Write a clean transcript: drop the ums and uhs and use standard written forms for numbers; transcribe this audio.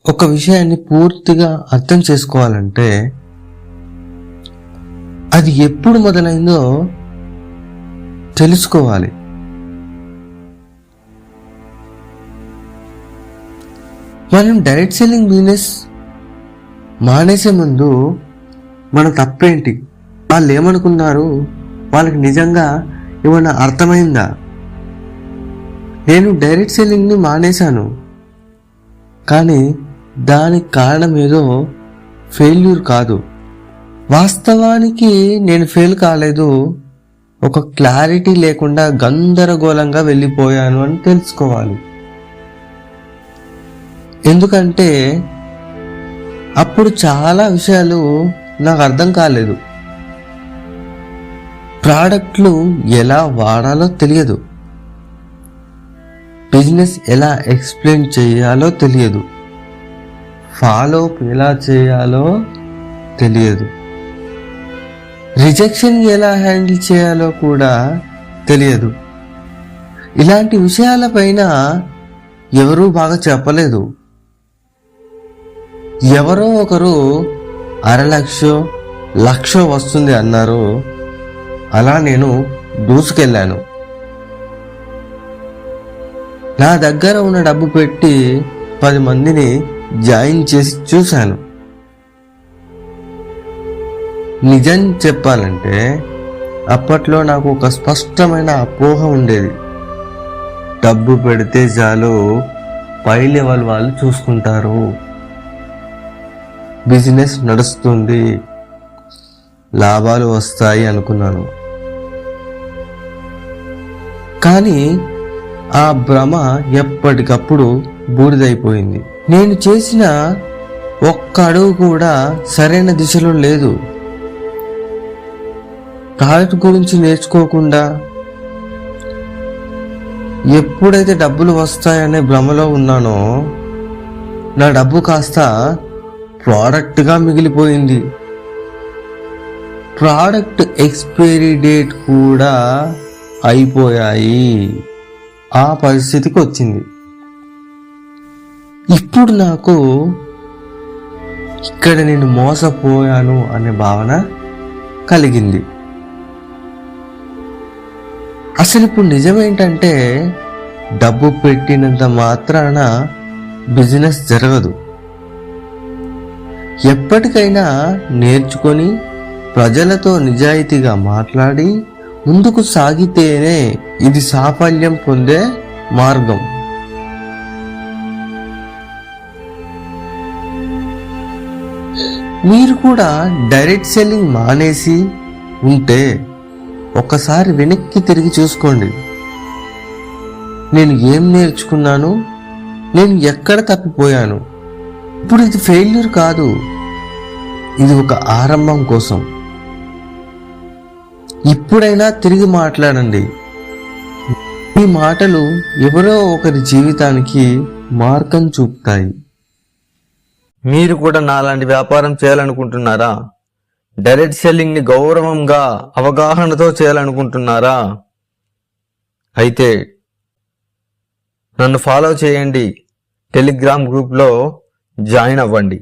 ఒక విషయాన్ని పూర్తిగా అర్థం చేసుకోవాలంటే అది ఎప్పుడు మొదలైందో తెలుసుకోవాలి. మనం డైరెక్ట్ సెల్లింగ్ బిజినెస్ మానేసే ముందు మన తప్పేంటి, వాళ్ళు ఏమనుకున్నారు, వాళ్ళకి నిజంగా ఏమన్నా అర్థమైందా? నేను డైరెక్ట్ సెల్లింగ్ని మానేశాను, కానీ దానికి కారణం ఏదో ఫెయిల్యూర్ కాదు. వాస్తవానికి నేను ఫెయిల్ కాలేదు, ఒక క్లారిటీ లేకుండా గందరగోళంగా వెళ్ళిపోయాను అని తెలుసుకోవాలి. ఎందుకంటే అప్పుడు చాలా విషయాలు నాకు అర్థం కాలేదు. ప్రోడక్ట్లు ఎలా వాడాలో తెలియదు, బిజినెస్ ఎలా ఎక్స్ప్లెయిన్ చేయాలో తెలియదు, ఫాలో అప్ ఎలా చేయాలో తెలియదు, రిజెక్షన్ ఎలా హ్యాండిల్ చేయాలో కూడా తెలియదు. ఇలాంటి విషయాలపైన ఎవరూ బాగా చెప్పలేదు. ఎవరో ఒకరు 1,00,000 వస్తుంది అన్నారు, అలా నేను దూసుకెళ్ళాను. నా దగ్గర ఉన్న డబ్బు పెట్టి 10 మందిని జాయిన్ చేసి చూశాను. నిజం చెప్పాలంటే అప్పట్లో నాకు ఒక స్పష్టమైన అపోహ ఉండేది. డబ్బు పెడితే చాలు, పై లెవెల్ వాళ్ళు చూసుకుంటారు, బిజినెస్ నడుస్తుంది, లాభాలు వస్తాయి అనుకున్నాను. కానీ ఆ భ్రమ ఎప్పటికప్పుడు బూడిదైపోయింది. నేను చేసిన ఒక్క అడుగు కూడా సరైన దిశలో లేదు. ప్రాడక్ట్ గురించి నేర్చుకోకుండా ఎప్పుడైతే డబ్బులు వస్తాయనే భ్రమలో ఉన్నానో నా డబ్బు కాస్త ప్రోడక్ట్గా మిగిలిపోయింది. ప్రోడక్ట్ ఎక్స్పైరీ డేట్ కూడా అయిపోయాయి. ఆ పరిస్థితికి వచ్చింది. ఇప్పుడు నాకు ఇక్కడ నేను మోసపోయాను అనే భావన కలిగింది. అసలు ఇప్పుడు నిజమేంటంటే డబ్బు పెట్టినంత మాత్రాన బిజినెస్ జరగదు. ఎప్పటికైనా నేర్చుకొని ప్రజలతో నిజాయితీగా మాట్లాడి ముందుకు సాగితేనే ఇది సాఫల్యం పొందే మార్గం. మీరు కూడా డైరెక్ట్ సెల్లింగ్ మానేసి ఉంటే ఒక్కసారి వెనక్కి తిరిగి చూసుకోండి. నేను ఏం నేర్చుకున్నాను, నేను ఎక్కడ తప్పిపోయాను. ఇప్పుడు ఇది ఫెయిల్యూర్ కాదు, ఇది ఒక ఆరంభం కోసం. ఇప్పుడైనా తిరిగి మాట్లాడండి. ఈ మాటలు ఎవరో ఒకరి జీవితానికి మార్గం చూపుతాయి. మీరు కూడా నాలాంటి వ్యాపారం చేయాలనుకుంటున్నారా? డైరెక్ట్ సెల్లింగ్ ని గౌరవంగా అవగాహనతో చేయాలనుకుంటున్నారా? అయితే నన్ను ఫాలో చేయండి, టెలిగ్రామ్ గ్రూప్లో జాయిన్ అవ్వండి.